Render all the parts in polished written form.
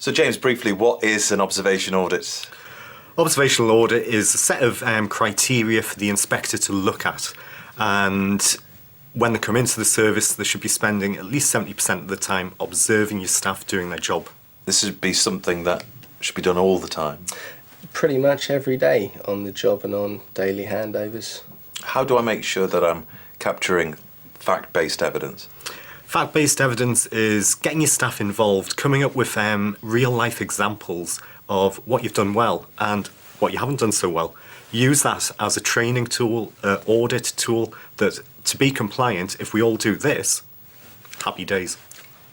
So James, briefly, what is an observation audit? Observational audit is a set of criteria for the inspector to look at, and when they come into the service they should be spending at least 70% of the time observing your staff doing their job. This should be something that should be done all the time. Pretty much every day on the job and on daily handovers. How do I make sure that I'm capturing fact-based evidence? Fact-based evidence is getting your staff involved, coming up with real-life examples of what you've done well and what you haven't done so well. Use that as a training tool, an audit tool, that to be compliant, if we all do this, happy days.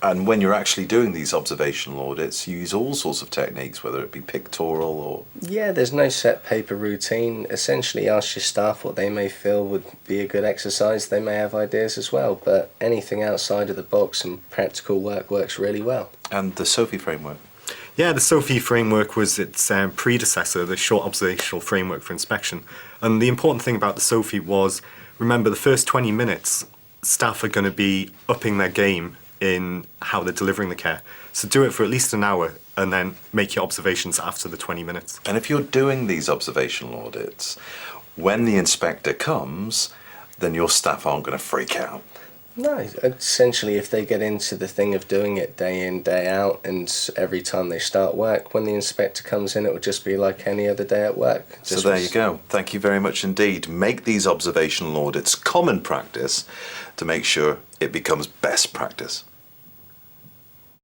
And when you're actually doing these observational audits, you use all sorts of techniques, whether it be pictorial or... Yeah, there's no set paper routine. Essentially ask your staff what they may feel would be a good exercise. They may have ideas as well, but anything outside of the box and practical work works really well. And the SOFI framework? Yeah, the SOFI framework was its predecessor, the Short Observational Framework for Inspection. And the important thing about the SOFI was, remember, the first 20 minutes, staff are going to be upping their game in how they're delivering the care. So do it for at least an hour and then make your observations after the 20 minutes. And if you're doing these observational audits, when the inspector comes, then your staff aren't going to freak out. No, essentially if they get into the thing of doing it day in, day out, and every time they start work, when the inspector comes in, it will just be like any other day at work. So there you go. Thank you very much indeed. Make these observational audits common practice to make sure it becomes best practice.